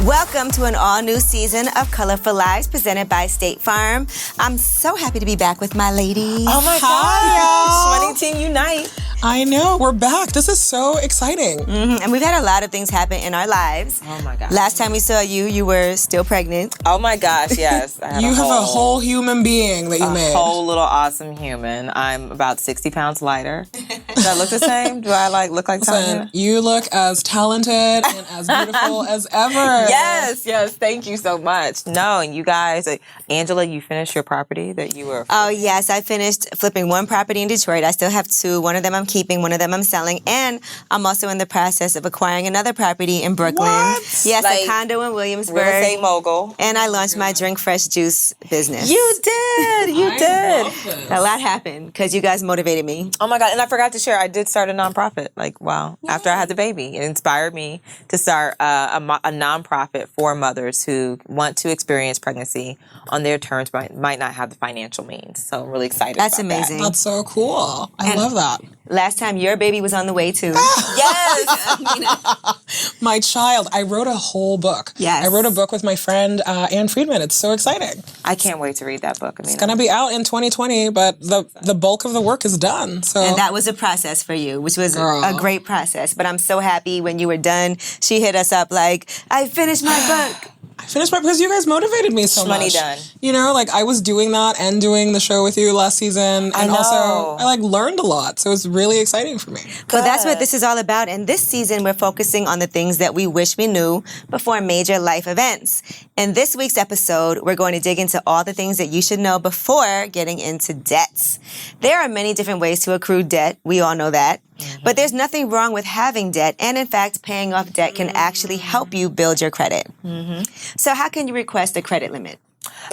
Welcome to an all-new season of Colorful Lives presented by State Farm. I'm so happy to be back with my ladies. Oh my Hi, gosh. Sweating Team Unite. I know, we're back. This is so exciting. And we've had a lot of things happen in our lives. Oh my gosh. Last time we saw you, you were still pregnant. Oh my gosh, yes. I had You have a whole human being that you made. A whole little awesome human. I'm about 60 pounds lighter. Do I look the same? Do I look like Tanya? Listen, you look as talented and as beautiful as ever. Yes. Thank you so much. No, and you guys, Angela, you finished your property that you were... Oh, yes. I finished flipping one property in Detroit. I still have two. One of them I'm keeping. One of them I'm selling. And I'm also in the process of acquiring another property in Brooklyn. What? Yes, Like, a condo in Williamsburg. Real estate mogul. And I launched my Drink Fresh Juice business. You did. A lot happened because you guys motivated me. Oh my God, and I forgot to share, I did start a nonprofit, after I had the baby. It inspired me to start a nonprofit for mothers who want to experience pregnancy on their terms, but might not have the financial means. So I'm really excited That's about amazing. That's so cool. I love that. Last time your baby was on the way too. Yes! My child, I wrote a whole book. Yes. I wrote a book with my friend Ann Friedman. It's so exciting. I can't wait to read that book. It's going to be out in 2020, but the bulk of the work is done. So And that was a process for you, which was Girl. a great process. But I'm so happy when you were done. She hit us up like, I finished my book. I finished because you guys motivated me so Money much. done. You know, I was doing that and doing the show with you last season. And know. also, I learned a lot. So it's really exciting for me. Well, that's what this is all about. And this season, we're focusing on the things that we wish we knew before major life events. In this week's episode, we're going to dig into all the things that you should know before getting into debts. There are many different ways to accrue debt. We all know that. But there's nothing wrong with having debt. And in fact, paying off debt can actually help you build your credit. So how can you request a credit limit?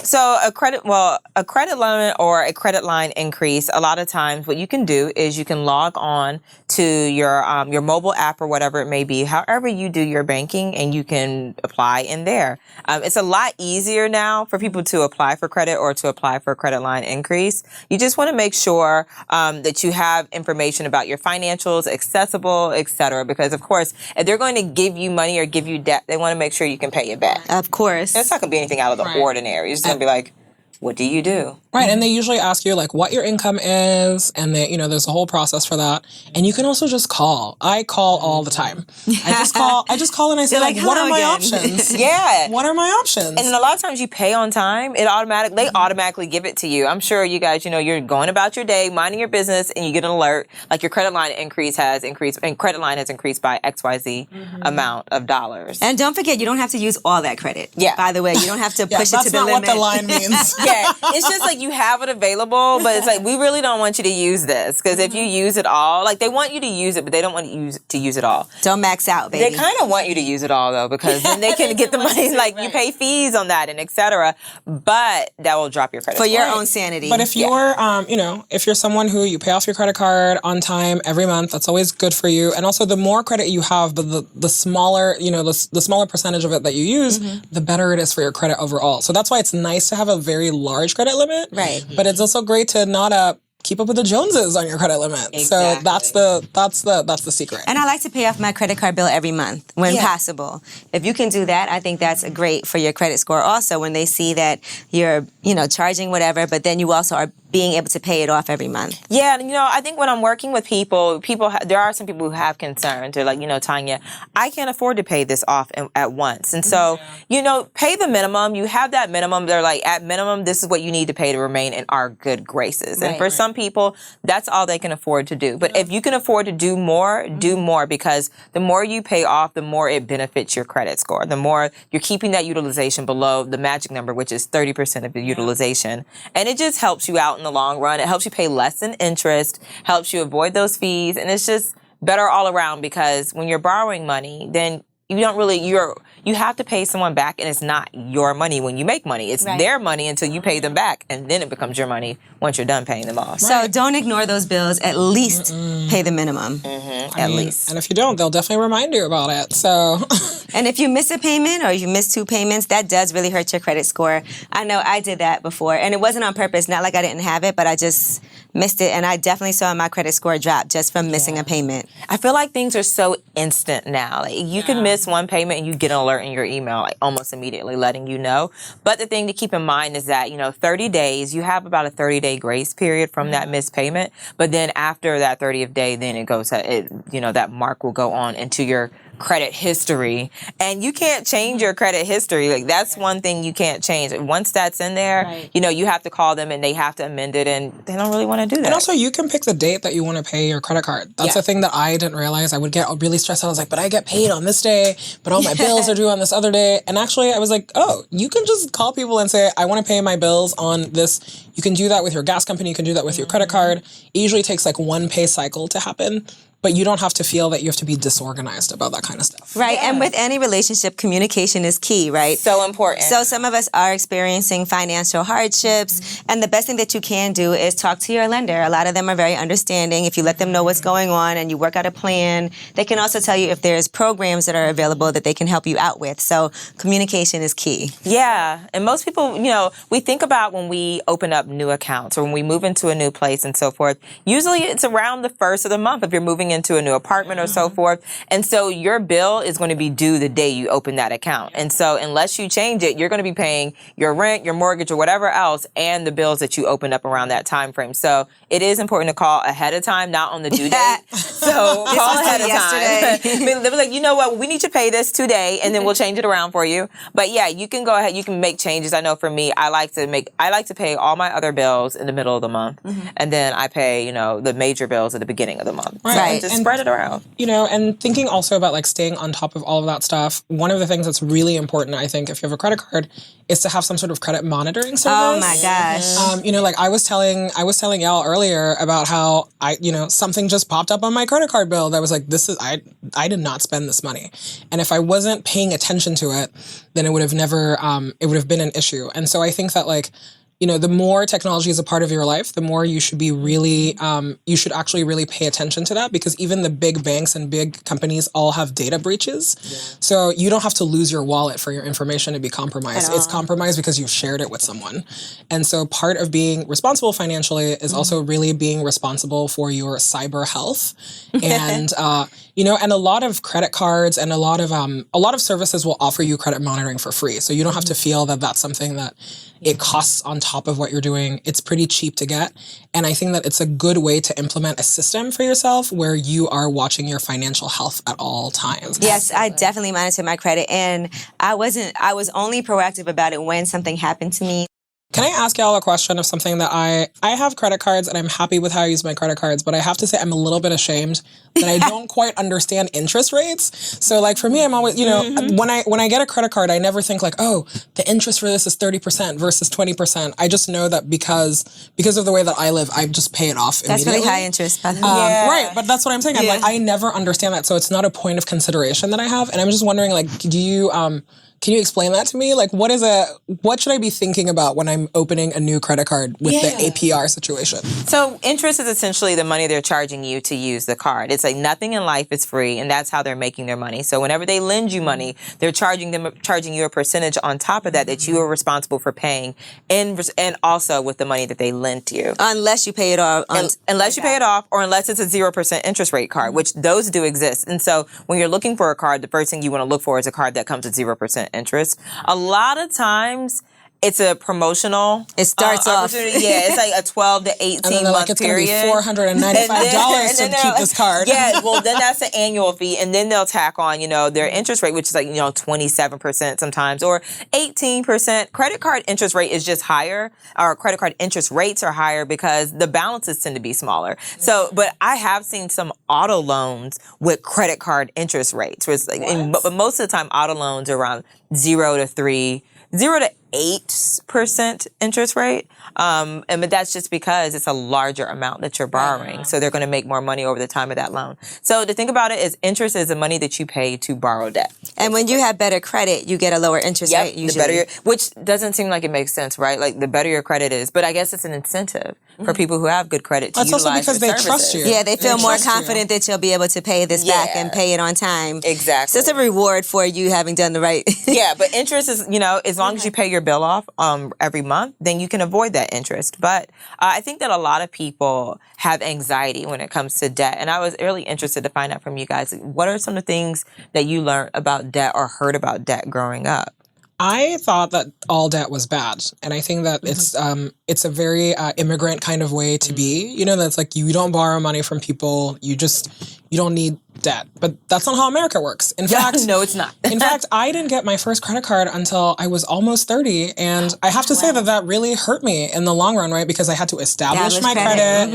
So a credit limit or a credit line increase, a lot of times what you can do is you can log on to your mobile app or whatever it may be, however you do your banking, and you can apply in there. It's a lot easier now for people to apply for credit or to apply for a credit line increase. You just want to make sure that you have information about your financials accessible, et cetera, because of course, if they're going to give you money or give you debt, they want to make sure you can pay it back. Of course. It's not going to be anything out of the ordinary. It's just going to be like, what do you do? Right, and they usually ask you what your income is, and there's a whole process for that. And you can also just call. I call all the time. I just call and I say what are my options? Yeah. What are my options? And then a lot of times you pay on time, they automatically give it to you. I'm sure you guys, you're going about your day, minding your business, and you get an alert, your credit line has increased by XYZ amount of dollars. And don't forget, you don't have to use all that credit. Yeah. By the way, you don't have to push it to the limit. That's not what the line means. Yeah, it's just you have it available, but it's we really don't want you to use this, because if you use it all, they want you to use it, but they don't want you to use it all. Don't max out, baby. They kind of want you to use it all, though, because then they can get the money, you pay fees on that and et cetera, but that will drop your credit For score. your own sanity. But if you're, if you're someone who you pay off your credit card on time every month, that's always good for you. And also, the more credit you have, but the smaller, the smaller percentage of it that you use, the better it is for your credit overall. So that's why it's nice to have a very large credit limit. Right. But it's also great to not keep up with the Joneses on your credit limit. Exactly. So that's the secret. And I like to pay off my credit card bill every month when possible. If you can do that, I think that's great for your credit score. Also, when they see that you're, charging whatever, but then you also are being able to pay it off every month. Yeah, I think when I'm working with people, there are some people who have concerns. They're like, Tanya, I can't afford to pay this off at once. And so, pay the minimum. You have that minimum. They're like, at minimum, this is what you need to pay to remain in our good graces. And for some people, that's all they can afford to do. But if you can afford to do more, because the more you pay off, the more it benefits your credit score. The more you're keeping that utilization below the magic number, which is 30% of the utilization. And it just helps you out in the long run. It helps you pay less in interest, helps you avoid those fees, and it's just better all around, because when you're borrowing money, then you don't really, you have to pay someone back, and it's not your money when you make money. It's their money until you pay them back, and then it becomes your money once you're done paying them off. So don't ignore those bills. At least pay the minimum. At least. And if you don't, they'll definitely remind you about it. So, And if you miss a payment or you miss 2 payments, that does really hurt your credit score. I know I did that before, and it wasn't on purpose. Not like I didn't have it, but I just missed it, and I definitely saw my credit score drop just from missing a payment. I feel like things are so instant now. Like you can miss one payment and you get an alert in your email like almost immediately letting you know. But the thing to keep in mind is that, 30 days, you have about a 30-day grace period from that missed payment. But then after that 30th day, then it goes, that mark will go on into your credit history, and you can't change your credit history. Like that's one thing you can't change. Once that's in there, you have to call them and they have to amend it, and they don't really want to do that. And also, you can pick the date that you want to pay your credit card. That's the thing that I didn't realize. I would get really stressed out. I was like, but I get paid on this day, but all my bills are due on this other day. And actually, I was like, oh, you can just call people and say, I want to pay my bills on this. You can do that with your gas company. You can do that with your credit card. It usually takes like one pay cycle to happen. But you don't have to feel that you have to be disorganized about that kind of stuff. Right, and with any relationship, communication is key, right? So important. So some of us are experiencing financial hardships, and the best thing that you can do is talk to your lender. A lot of them are very understanding. If you let them know what's going on and you work out a plan, they can also tell you if there's programs that are available that they can help you out with. So communication is key. Yeah, and most people, we think about when we open up new accounts or when we move into a new place and so forth. Usually it's around the first of the month if you're moving into a new apartment or so forth. And so your bill is going to be due the day you open that account. And so unless you change it, you're going to be paying your rent, your mortgage, or whatever else, and the bills that you opened up around that time frame. So it is important to call ahead of time, not on the due date. So call ahead of time. They were like, you know what, we need to pay this today, and then we'll change it around for you. But yeah, you can go ahead, you can make changes. I know for me, I like to pay all my other bills in the middle of the month. And then I pay, the major bills at the beginning of the month. Right. Just spread it around. And thinking also about like staying on top of all of that stuff, one of the things that's really important, I think, if you have a credit card, is to have some sort of credit monitoring service. Oh my gosh. Like I was telling y'all earlier about how something just popped up on my credit card bill that was like, I did not spend this money. And if I wasn't paying attention to it, then it would have been an issue. And so I think that like, the more technology is a part of your life, the more you should be really, you should actually really pay attention to that, because even the big banks and big companies all have data breaches. Yeah. So you don't have to lose your wallet for your information to be compromised. It's compromised because you've shared it with someone. And so part of being responsible financially is also really being responsible for your cyber health. And, and a lot of credit cards and a lot of services will offer you credit monitoring for free. So you don't have to feel that that's something that it costs on top of what you're doing. It's pretty cheap to get. And I think that it's a good way to implement a system for yourself where you are watching your financial health at all times. Yes, I definitely monitored my credit, and I was only proactive about it when something happened to me. Can I ask y'all a question of something that I have credit cards and I'm happy with how I use my credit cards, but I have to say I'm a little bit ashamed that I don't quite understand interest rates. So like for me, I'm always, when I get a credit card, I never think like, oh, the interest for this is 30% versus 20%. I just know that because of the way that I live, I just pay it off immediately. That's really high interest, by the way. Right, but that's what I'm saying. I'm like, I never understand that. So it's not a point of consideration that I have. And I'm just wondering, like, can you explain that to me? Like, what should I be thinking about when I'm opening a new credit card with the APR situation? So interest is essentially the money they're charging you to use the card. It's like nothing in life is free, and that's how they're making their money. So whenever they lend you money, they're charging you a percentage on top of that you are responsible for paying, and also with the money that they lent you. Unless you pay it off. Unless you pay it off, or unless it's a 0% interest rate card, which those do exist. And so when you're looking for a card, the first thing you want to look for is a card that comes with 0% interest. A lot of times it's a promotional. It starts off. Yeah, it's like a 12 to 18 and then month it's period. It's going to be $495 to keep this card. Yeah, well, then that's an annual fee, and then they'll tack on, their interest rate, which is like 27% sometimes, or 18%. Credit card interest rate is just higher, or credit card interest rates are higher because the balances tend to be smaller. So, but I have seen some auto loans with credit card interest rates, where it's like, but most of the time, auto loans are around 0 to 8% interest rate. But that's just because it's a larger amount that you're borrowing. So they're going to make more money over the time of that loan. So to think about it is interest is the money that you pay to borrow debt. And when you have better credit, you get a lower interest Yep, rate usually. the better which doesn't seem like it makes sense, right? Like the better your credit is, but I guess it's an incentive for people who have good credit to That's also utilize because your they trust services. you. Yeah, they feel more trust you. confident that you'll be able to pay this back and pay it on time. Exactly. So it's a reward for you having done the right. Yeah, but interest is, as long as you pay your bill off every month, then you can avoid that interest. But I think that a lot of people have anxiety when it comes to debt. And I was really interested to find out from you guys, what are some of the things that you learned about debt or heard about debt growing up? I thought that all debt was bad, and I think that it's a very immigrant kind of way to be. That's like you don't borrow money from people. You don't need debt, but that's not how America works. In fact, No, it's not. in fact, I didn't get my first credit card until I was almost 30, and I have to say that really hurt me in the long run, right? Because I had to establish my credit.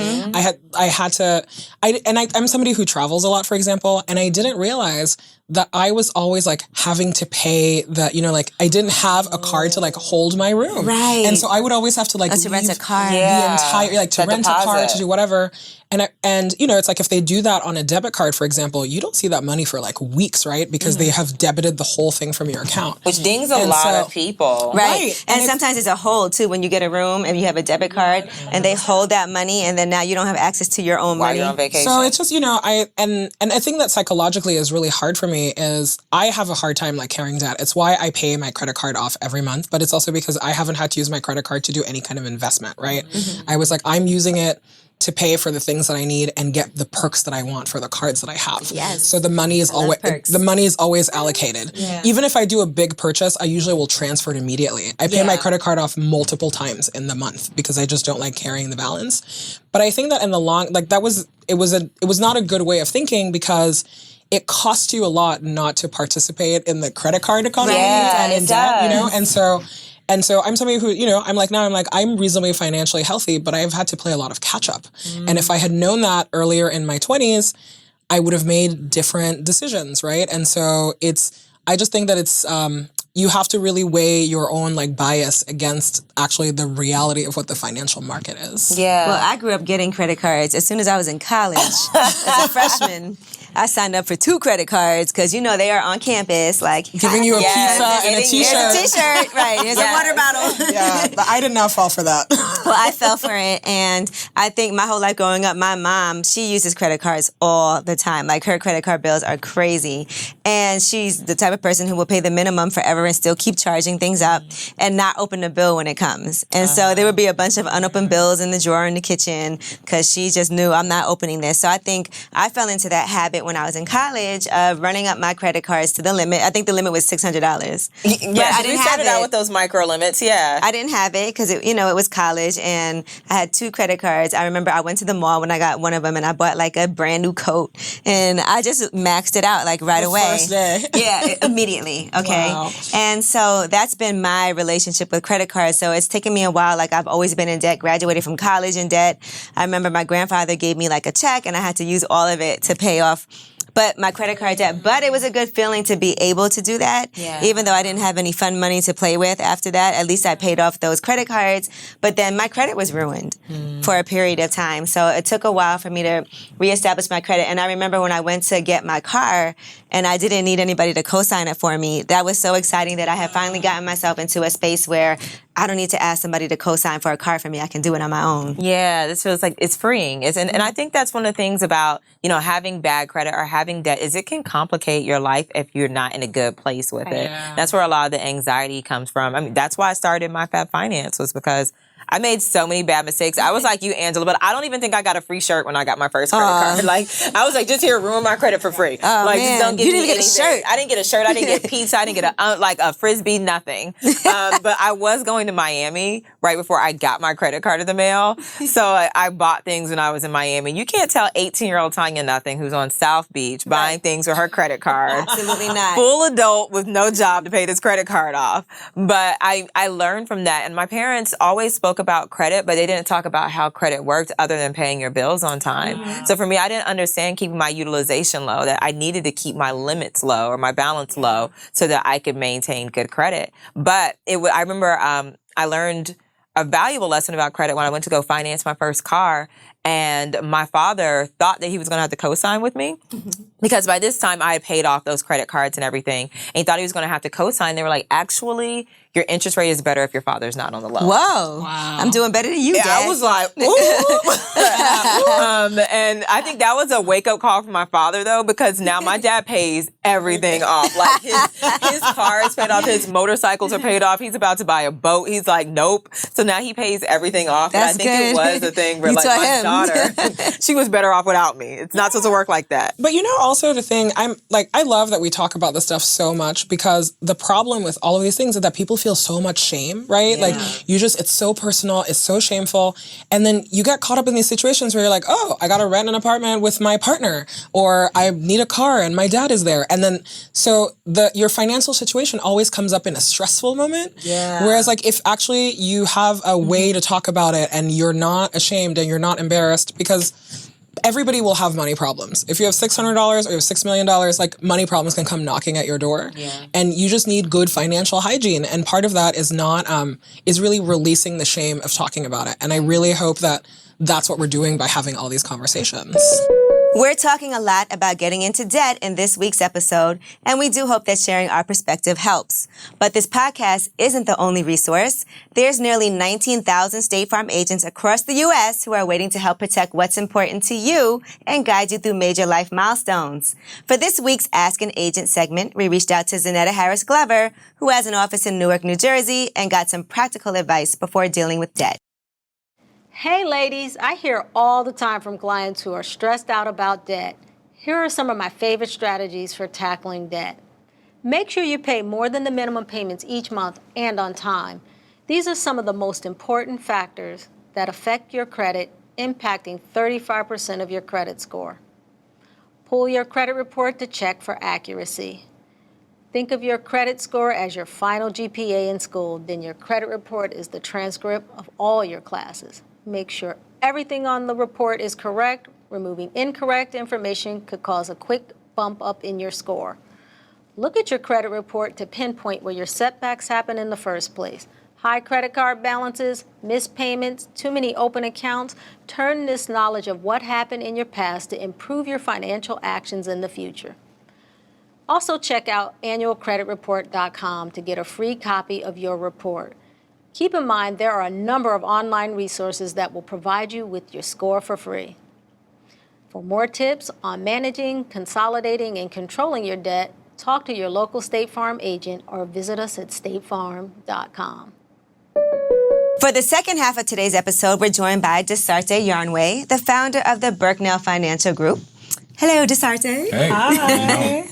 I'm somebody who travels a lot, for example, and I didn't realize that I was always like having to pay I didn't have a card to like hold my room. Right. And so I would always have to like to rent a car. the entire, to rent a car, to do whatever. And it's like if they do that on a debit card, for example, you don't see that money for like weeks, right? Because they have debited the whole thing from your account. Which dings a lot of people. Right. And sometimes it's a hold too when you get a room and you have a debit card and they hold that money and then now you don't have access to your own While money. you're on vacation. So it's just, I think that psychologically is really hard for me is I have a hard time like carrying debt. It's why I pay my credit card off every month, but it's also because I haven't had to use my credit card to do any kind of investment, right? I was like, I'm using it to pay for the things that I need and get the perks that I want for the cards that I have. Yes. So the money is always allocated. Yeah. Even if I do a big purchase, I usually will transfer it immediately. I pay my credit card off multiple times in the month because I just don't like carrying the balance. But I think that in the long, it was not a good way of thinking because it costs you a lot not to participate in the credit card economy and in debt, And so I'm somebody who, I'm reasonably financially healthy, but I've had to play a lot of catch up. And if I had known that earlier in my 20s, I would have made different decisions, right? And so I just think that it's, you have to really weigh your own bias against actually the reality of what the financial market is. Yeah. Well, I grew up getting credit cards as soon as I was in college. As a freshman, I signed up for 2 credit cards because, they are on campus. Giving you a pizza and a T-shirt. Here's a T-shirt, right. Here's a water bottle. Yeah, but I did not fall for that. Well, I fell for it. And I think my whole life growing up, my mom, she uses credit cards all the time. Her credit card bills are crazy. And she's the type of person who will pay the minimum forever and still keep charging things up and not open the bill when it comes. And so there would be a bunch of unopened bills in the drawer in the kitchen because she just knew I'm not opening this. So I think I fell into that habit when I was in college of running up my credit cards to the limit. I think the limit was $600. Yeah, we started out with those micro limits, I didn't have it because, it was college and I had 2 credit cards. I remember I went to the mall when I got one of them and I bought a brand new coat and I just maxed it out right away. First day. Yeah, immediately. Okay. Wow. And so that's been my relationship with credit cards. So it's taken me a while. I've always been in debt, graduated from college in debt. I remember my grandfather gave me a check and I had to use all of it to pay off my credit card debt. But it was a good feeling to be able to do that. Yeah. Even though I didn't have any fun money to play with after that, at least I paid off those credit cards. But then my credit was ruined for a period of time. So it took a while for me to reestablish my credit. And I remember when I went to get my car and I didn't need anybody to co-sign it for me, that was so exciting that I had finally gotten myself into a space where I don't need to ask somebody to co-sign for a car for me. I can do it on my own. Yeah, this feels like it's freeing. And I think that's one of the things about, having bad credit or having debt is it can complicate your life if you're not in a good place with it. Yeah. That's where a lot of the anxiety comes from. I mean, that's why I started My Fab Finance was because I made so many bad mistakes. I was like you, Angela, but I don't even think I got a free shirt when I got my first credit card. I was like, just here, ruin my credit for free. Man. Just don't give you me didn't get anything. a shirt. I didn't get a shirt. I didn't get pizza. I didn't get a Frisbee, nothing. But I was going to Miami right before I got my credit card in the mail. So I bought things when I was in Miami. You can't tell 18-year-old Tanya nothing who's on South Beach buying things with her credit card. Absolutely not. Full adult with no job to pay this credit card off. But I learned from that. And my parents always spoke about credit, but they didn't talk about how credit worked other than paying your bills on time. Mm-hmm. So for me, I didn't understand keeping my utilization low, that I needed to keep my limits low or my balance low so that I could maintain good credit. But I remember I learned a valuable lesson about credit when I went to go finance my first car. And my father thought that he was going to have to co-sign with me. Mm-hmm. Because by this time, I had paid off those credit cards and everything. And he thought he was going to have to co-sign. They were like, actually, your interest rate is better if your father's not on the loan. Whoa. Wow. I'm doing better than you, Dad. I was like, ooh. And I think that was a wake-up call for my father, though, because now my dad pays everything off. Like, his car is paid off. His motorcycles are paid off. He's about to buy a boat. He's like, nope. So now he pays everything off. That's and I think good. it was a thing where, You like, taught my him. daughter, she was better off without me. It's not supposed to work like that. But you know, also the thing, I love that we talk about this stuff so much, because the problem with all of these things is that people feel so much shame, right? Yeah. Like it's so personal, it's so shameful. And then you get caught up in these situations where you're like, oh, I got to rent an apartment with my partner, or I need a car and my dad is there. And then, so your financial situation always comes up in a stressful moment. Yeah. Whereas like if actually you have a way to talk about it and you're not ashamed and you're not embarrassed, because everybody will have money problems. If you have $600 or you have $6 million, like money problems can come knocking at your door. Yeah. And you just need good financial hygiene. And part of that is is really releasing the shame of talking about it. And I really hope that that's what we're doing by having all these conversations. We're talking a lot about getting into debt in this week's episode, and we do hope that sharing our perspective helps. But this podcast isn't the only resource. There's nearly 19,000 State Farm agents across the U.S. who are waiting to help protect what's important to you and guide you through major life milestones. For this week's Ask an Agent segment, we reached out to Zanetta Harris Glover, who has an office in Newark, New Jersey, and got some practical advice before dealing with debt. Hey ladies, I hear all the time from clients who are stressed out about debt. Here are some of my favorite strategies for tackling debt. Make sure you pay more than the minimum payments each month and on time. These are some of the most important factors that affect your credit, impacting 35% of your credit score. Pull your credit report to check for accuracy. Think of your credit score as your final GPA in school, then your credit report is the transcript of all your classes. Make sure everything on the report is correct. Removing incorrect information could cause a quick bump up in your score. Look at your credit report to pinpoint where your setbacks happen in the first place. High credit card balances, missed payments, too many open accounts. Turn this knowledge of what happened in your past to improve your financial actions in the future. Also check out annualcreditreport.com to get a free copy of your report. Keep in mind there are a number of online resources that will provide you with your score for free. For more tips on managing, consolidating, and controlling your debt, talk to your local State Farm agent or visit us at statefarm.com. For the second half of today's episode, we're joined by Desarte Yarnway, the founder of the Berknell Financial Group. Hello, Desarte. Hey. Hi.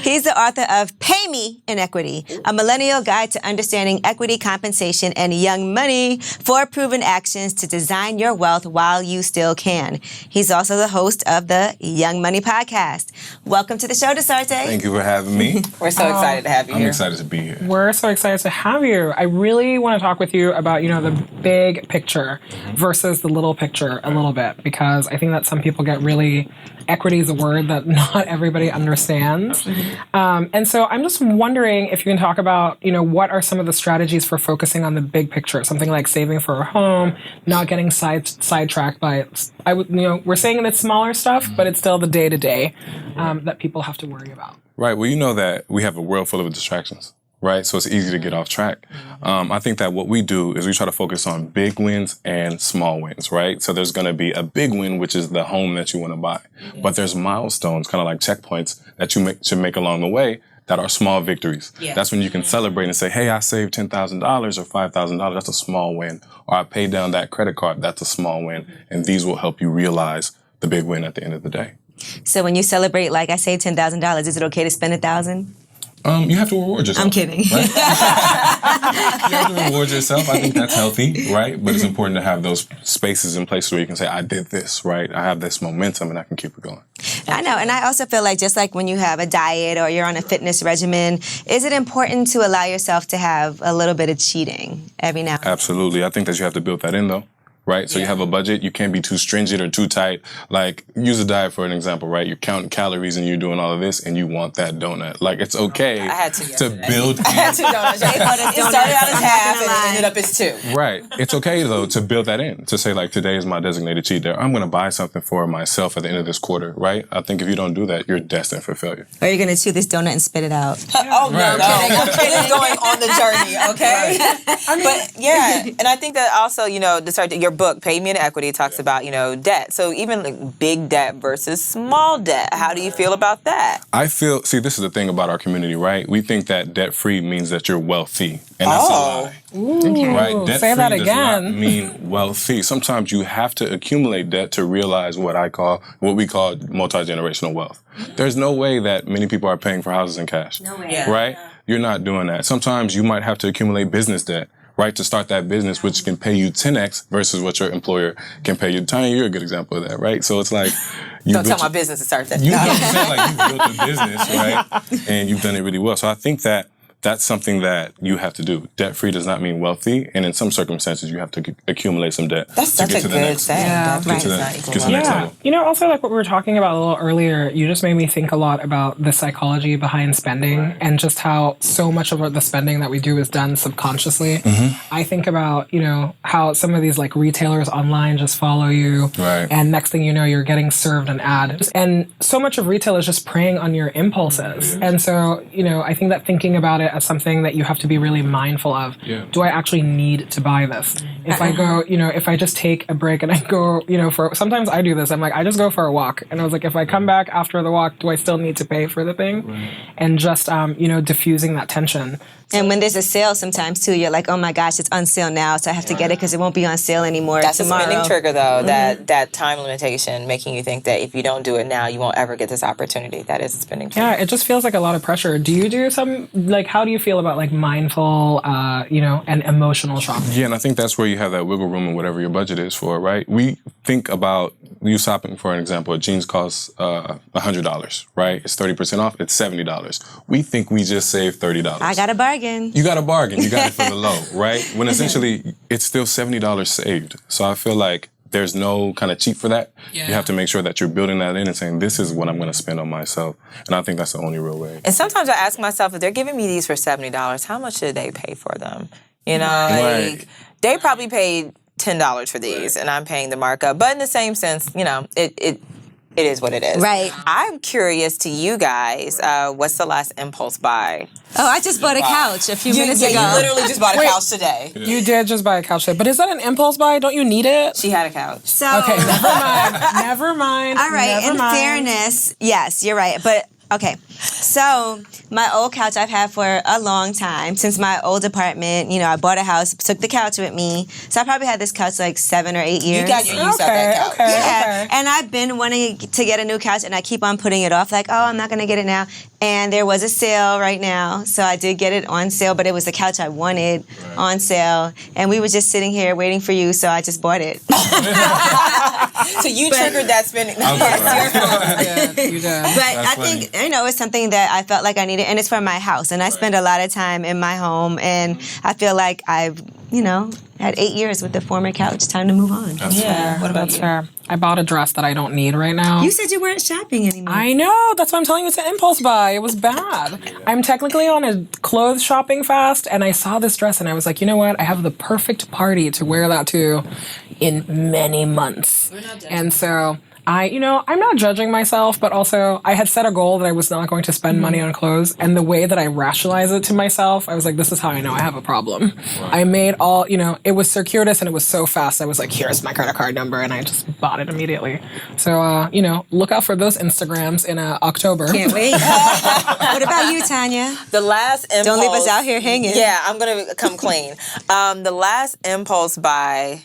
He's the author of Pay Me in Equity, a millennial guide to understanding equity compensation and young money, 4 proven actions to design your wealth while you still can. He's also the host of the Young Money podcast. Welcome to the show, Desarte. Thank you for having me. We're so excited to have you I'm here. excited to be here. We're so excited to have you. I really want to talk with you about, the big picture versus the little picture a little bit, because I think that some people get really, equity is a word that not everybody understands. And so I'm just wondering if you can talk about, what are some of the strategies for focusing on the big picture, something like saving for a home, not getting sidetracked by, we're saying it's smaller stuff, but it's still the day-to-day that people have to worry about. Right. Well, you know that we have a world full of distractions, right? So it's easy to get off track. I think that what we do is we try to focus on big wins and small wins, right? So there's going to be a big win, which is the home that you want to buy. But there's milestones, kind of like checkpoints that you should make along the way that are small victories. Yeah. That's when you can celebrate and say, hey, I saved $10,000 or $5,000. That's a small win. Or I paid down that credit card. That's a small win. And these will help you realize the big win at the end of the day. So when you celebrate, like I saved $10,000, is it okay to spend $1,000? You have to reward yourself. I'm kidding. Right? You have to reward yourself. I think that's healthy, right? But it's important to have those spaces in place where you can say, I did this, right? I have this momentum and I can keep it going. I know. And I also feel like just like when you have a diet or you're on a fitness regimen, is it important to allow yourself to have a little bit of cheating every now and then? Absolutely. I think that you have to build that in, though. right? So you have a budget. You can't be too stringent or too tight. Like, use a diet for an example, right? You're counting calories and you're doing all of this and you want that donut. Like, it's okay I had to build. I had 2 donuts. It started out as half and it ended up as 2. Right. It's okay, though, to build that in. To say, like, today is my designated cheat day. I'm going to buy something for myself at the end of this quarter, right? I think if you don't do that, you're destined for failure. Or you're gonna chew this donut and spit it out. Oh, no, I'm kidding. Going on the journey, okay? But yeah, and I think that also, you know, your book, Pay Me in Equity, talks about, you know, debt. So even like big debt versus small debt, how do you feel about that? See, this is the thing about our community, right? We think that debt-free means that you're wealthy. And that's a lie. Right? Debt-free say that does not again. mean wealthy. Sometimes you have to accumulate debt to realize what we call multi-generational wealth. There's no way that many people are paying for houses in cash. No way. Right? You're not doing that. Sometimes you might have to accumulate business debt, right, to start that business, which can pay you 10x versus what your employer can pay you. Tanya, you're a good example of that, right? So it's like... Don't tell my business to start that. You know what I'm saying? Like, you've built a business, right? And you've done it really well. So I think that that's something that you have to do. Debt-free does not mean wealthy, and in some circumstances, you have to accumulate some debt. That's such a good thing. Get to the next level. You know, also like what we were talking about a little earlier, you just made me think a lot about the psychology behind spending and just how so much of the spending that we do is done subconsciously. I think about, you know, how some of these like retailers online just follow you, and next thing you know, you're getting served an ad. And so much of retail is just preying on your impulses. And so, you know, I think that thinking about it as something that you have to be really mindful of. Do I actually need to buy this? If I go, you know, if I just take a break and I go, you know, sometimes I do this. I'm like, I just go for a walk. And I was like, if I come back after the walk, do I still need to pay for the thing? And just, you know, diffusing that tension. And when there's a sale sometimes too, you're like, oh my gosh, it's on sale now, so I have to get it because it won't be on sale anymore tomorrow. That's a spending trigger though, that time limitation, making you think that if you don't do it now, you won't ever get this opportunity. That is a spending trigger. Yeah, it just feels like a lot of pressure. Do you do some, like, how do you feel about like mindful, you know, and emotional shopping? Yeah, and I think that's where you have that wiggle room in whatever your budget is for, right? We think about you shopping, for an example, jeans cost $100, right? It's 30% off, it's $70. We think we just saved $30. I got a bargain. You got a bargain. You got it for the low, right? When essentially it's still $70 saved. So I feel like there's no kind of cheat for that. You have to make sure that you're building that in and saying, this is what I'm going to spend on myself. And I think that's the only real way. And sometimes I ask myself, if they're giving me these for $70, how much should they pay for them? You know, like, they probably paid $10 for these, and I'm paying the markup. But in the same sense, you know, it is what it is. Right. I'm curious to you guys, what's the last impulse buy? Oh, I just bought a couch a few minutes ago. You literally just bought a couch today. You did just buy a couch today. But is that an impulse buy? Don't you need it? She had a couch. So, Okay, never mind. Never mind. all right, Never in mind. fairness, yes, you're right. But, okay, so my old couch I've had for a long time. Since my old apartment, you know, I bought a house, took the couch with me. So I probably had this couch like 7 or 8 years. You got your use out that couch. Yeah, and I've been wanting to get a new couch, and I keep on putting it off, like, oh, I'm not going to get it now. And there was a sale right now, so I did get it on sale, but it was the couch I wanted on sale. And we were just sitting here waiting for you, so I just bought it. So you triggered that spending. You did. But I think, you know, it's something that I felt like I needed, and it's for my house. And I spend a lot of time in my home, and I feel like I've, you know, had 8 years with the former couch. Time to move on. Yeah. What about That's you? fair. I bought a dress that I don't need right now. You said you weren't shopping anymore. I know. That's why I'm telling you it's an impulse buy. It was bad. I'm technically on a clothes shopping fast, and I saw this dress, and I was like, you know what? I have the perfect party to wear that to in many months. And so I'm not judging myself, but also I had set a goal that I was not going to spend money on clothes. And the way that I rationalize it to myself, I was like, this is how I know I have a problem. I made it was circuitous and it was so fast. I was like, here's my credit card number. And I just bought it immediately. So, look out for those Instagrams in October. Can't wait. What about you, Tanya? The last impulse. Don't leave us out here hanging. Yeah, I'm going to come clean. The last impulse buy.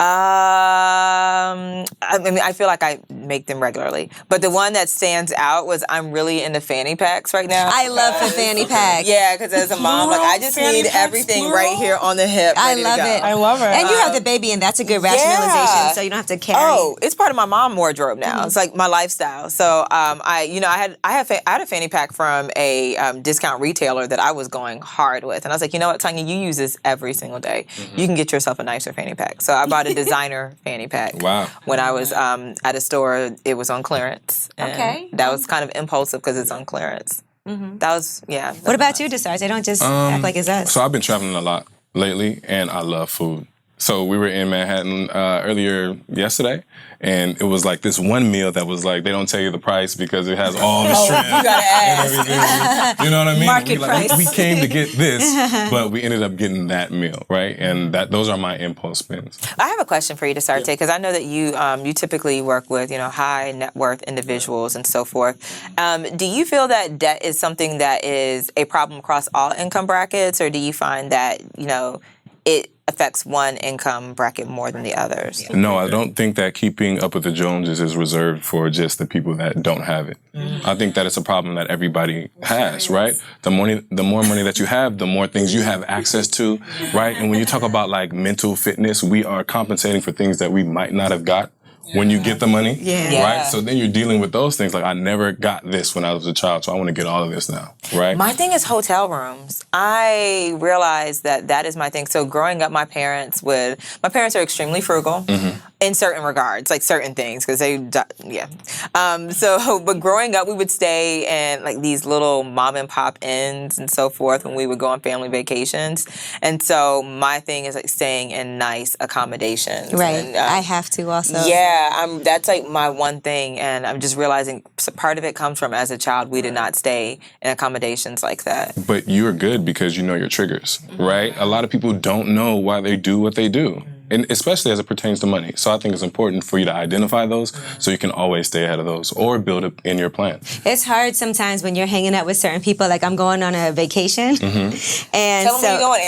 I mean, I feel like I make them regularly, but the one that stands out was I'm really into fanny packs right now. I love the fanny pack. Yeah, because as a mom, like I just Fanny need packs, everything right here on the hip. I ready to love go. it. I love it. And you have the baby, and that's a good rationalization, so you don't have to carry. Oh, it's part of my mom wardrobe now. It's like my lifestyle. So I had a fanny pack from a discount retailer that I was going hard with, and I was like, you know what, Tanya, you use this every single day. You can get yourself a nicer fanny pack. So I bought a designer fanny pack. Wow. When I was at a store, it was on clearance. And Okay. that was kind of impulsive because it's on clearance. That was, yeah. What about you, Desarge? They don't just act like it's us. So I've been traveling a lot lately, and I love food. So we were in Manhattan earlier yesterday, and it was like this one meal that was like, they don't tell you the price because it has all the shrimp You gotta ask. and everything. You know what I mean? Market price. We came to get this, but we ended up getting that meal, right? And those are my impulse spends. I have a question for you, Desarte, because I know that you typically work with high net worth individuals and so forth. Do you feel that debt is something that is a problem across all income brackets, or do you find that it affects one income bracket more than the others? No, I don't think that keeping up with the Joneses is reserved for just the people that don't have it. I think that it's a problem that everybody has, right? The more money that you have, the more things you have access to, right? And when you talk about like mental fitness, we are compensating for things that we might not have got when you get the money, right? So then you're dealing with those things. Like, I never got this when I was a child, so I want to get all of this now, right? My thing is hotel rooms. I realized that is my thing. So growing up, my parents are extremely frugal in certain regards, like certain things, because but growing up, we would stay in like these little mom and pop inns and so forth when we would go on family vacations. And so my thing is like staying in nice accommodations. Right. And, I have to also. Yeah, that's like my one thing, and I'm just realizing part of it comes from as a child we did not stay in accommodations like that. But you're good because you know your triggers, right? A lot of people don't know why they do what they do, and especially as it pertains to money. So I think it's important for you to identify those so you can always stay ahead of those or build it in your plan. It's hard sometimes when you're hanging out with certain people. Like, I'm going on a vacation, and Tell them where you're going.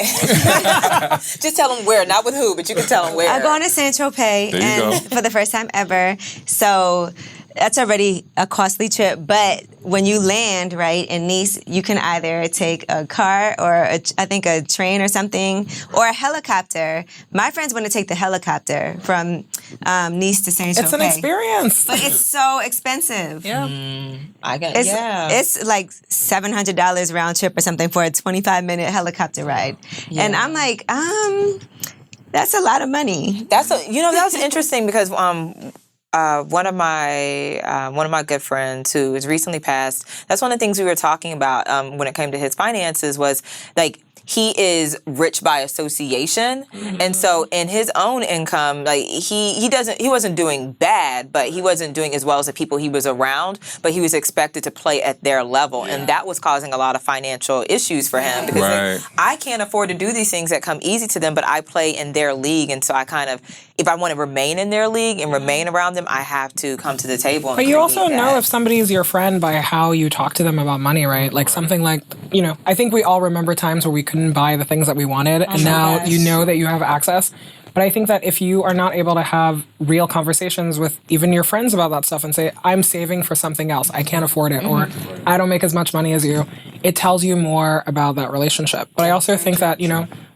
Just tell them where, not with who, but you can tell them where. I'm going to Saint-Tropez There you go. for the first time ever. So that's already a costly trip. But when you land, right, in Nice, you can either take a car or I think a train or something, or a helicopter. My friends want to take the helicopter from Nice to Saint-Tropez. It's an experience. But it's so expensive. Yeah. It's like $700 round trip or something for a 25-minute helicopter ride. And I'm like, that's a lot of money. That's interesting because one of my good friends who has recently passed, that's one of the things we were talking about when it came to his finances was like, he is rich by association, and so in his own income, like he wasn't doing bad, but he wasn't doing as well as the people he was around. But he was expected to play at their level, and that was causing a lot of financial issues for him because like, I can't afford to do these things that come easy to them, but I play in their league, and so I kind of, if I want to remain in their league and remain around them, I have to come to the table. And But you also know if somebody is your friend by how you talk to them about money, right? Like something like, I think we all remember times where we couldn't buy the things that we wanted, and now you know that you have access. But I think that if you are not able to have real conversations with even your friends about that stuff and say, I'm saving for something else, I can't afford it, or I don't make as much money as you, it tells you more about that relationship. But I also think that,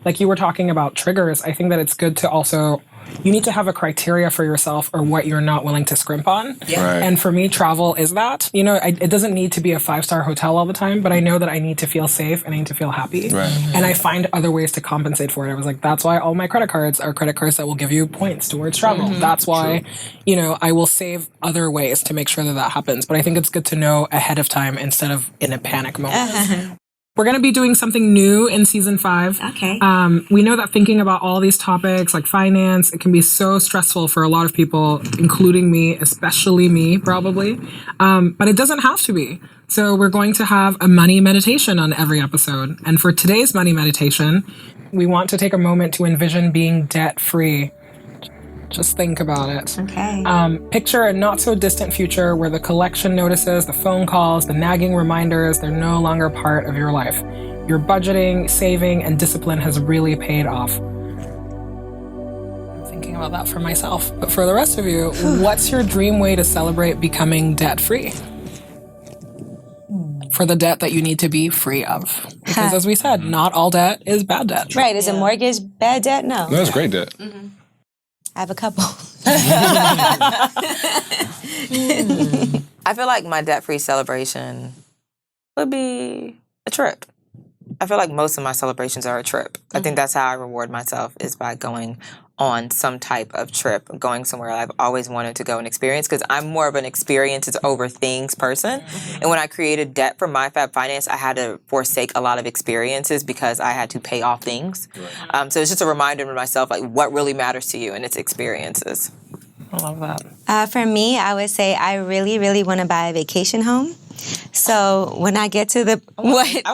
like you were talking about triggers, I think that it's good to also, you need to have a criteria for yourself or what you're not willing to scrimp on. Right. And for me, travel is that. It doesn't need to be a 5-star hotel all the time, but I know that I need to feel safe and I need to feel happy. Right. And I find other ways to compensate for it. I was like, that's why all my credit cards are credit cards that will give you points towards travel. That's why, I will save other ways to make sure that happens. But I think it's good to know ahead of time instead of in a panic moment. We're going to be doing something new in season 5. Okay. We know that thinking about all these topics like finance, it can be so stressful for a lot of people, including me, especially me, probably. But it doesn't have to be. So we're going to have a money meditation on every episode. And for today's money meditation, we want to take a moment to envision being debt-free. Just think about it. Okay. Picture a not so distant future where the collection notices, the phone calls, the nagging reminders, they're no longer part of your life. Your budgeting, saving, and discipline has really paid off. I'm thinking about that for myself. But for the rest of you, what's your dream way to celebrate becoming debt-free? For the debt that you need to be free of. Because as we said, not all debt is bad debt. Right. Is a mortgage bad debt? No. That's great debt. I have a couple. I feel like my debt-free celebration would be a trip. I feel like most of my celebrations are a trip. I think that's how I reward myself is by going on some type of trip, going somewhere I've always wanted to go and experience, because I'm more of an experiences over things person. And when I created debt for MyFab Finance, I had to forsake a lot of experiences because I had to pay off things. So it's just a reminder to myself, like, what really matters to you, and it's experiences. I love that. For me, I would say I really, really want to buy a vacation home. So when I get to the I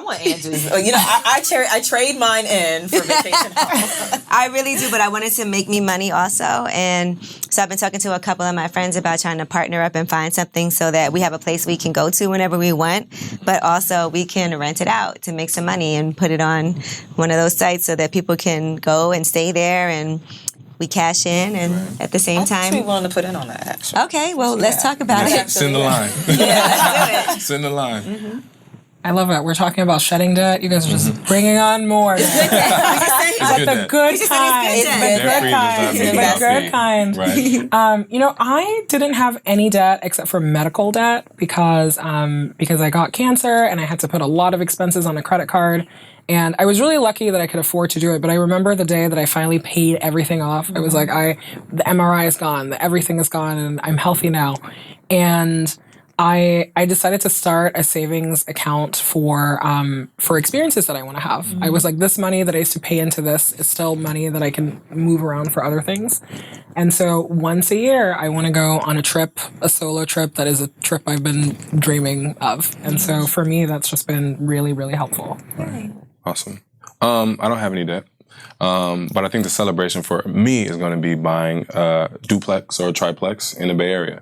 want Angie's. I trade mine in for vacation home. I really do, but I wanted to make me money also. And so I've been talking to a couple of my friends about trying to partner up and find something so that we have a place we can go to whenever we want, but also we can rent it out to make some money and put it on one of those sites so that people can go and stay there and we cash in and at the same time. I'm willing to put in on that, actually. Okay, well, let's talk about it. Send the line. Let's do it. Send the line. I love it. We're talking about shedding debt. You guys are just bringing on more. It's good The debt. good kind. It's The good kind. Debt-free does not mean The good kind. Right. I didn't have any debt except for medical debt because I got cancer and I had to put a lot of expenses on a credit card. And I was really lucky that I could afford to do it. But I remember the day that I finally paid everything off. It was like, the MRI is gone, everything is gone, and I'm healthy now. And I decided to start a savings account for experiences that I want to have. I was like, this money that I used to pay into this is still money that I can move around for other things. And so once a year, I want to go on a trip, a solo trip that is a trip I've been dreaming of. And so for me, that's just been really, really helpful. Awesome. I don't have any debt. But I think the celebration for me is going to be buying a duplex or a triplex in the Bay Area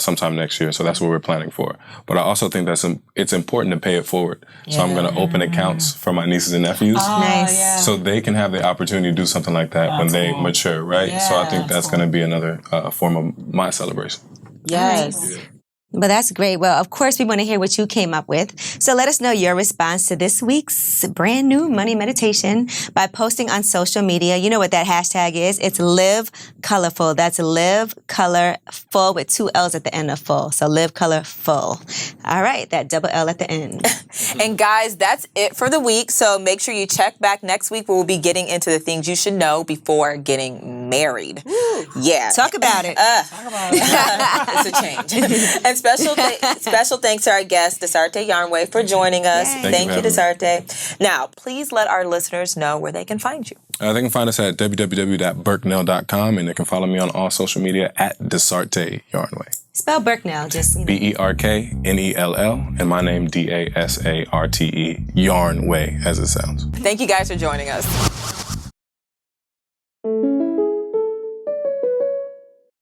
sometime next year. So that's what we're planning for. But I also think it's important to pay it forward. So I'm going to open accounts for my nieces and nephews. Nice. So they can have the opportunity to do something like that when they mature, right? Yeah, so I think that's going to be another form of my celebration. Yes. But that's great. Well, of course, we want to hear what you came up with. So let us know your response to this week's brand new money meditation by posting on social media. You know what that hashtag is. It's Live Colorful. That's Live Colorful with 2 L's at the end of full. So Live Colorful. All right. That double L at the end. And guys, that's it for the week. So make sure you check back next week where we'll be getting into the things you should know before getting married. Woo. Yeah. Talk about it. It's a change. And special thanks to our guest, Desarte Yarnway, for joining us. Yay. Thank you, for having Desarte. Now, please let our listeners know where they can find you. They can find us at www.berknell.com, and they can follow me on all social media at Desarte Yarnway. Spell Berknell. Just, Berknell, and my name Dasarte Yarnway, as it sounds. Thank you guys for joining us.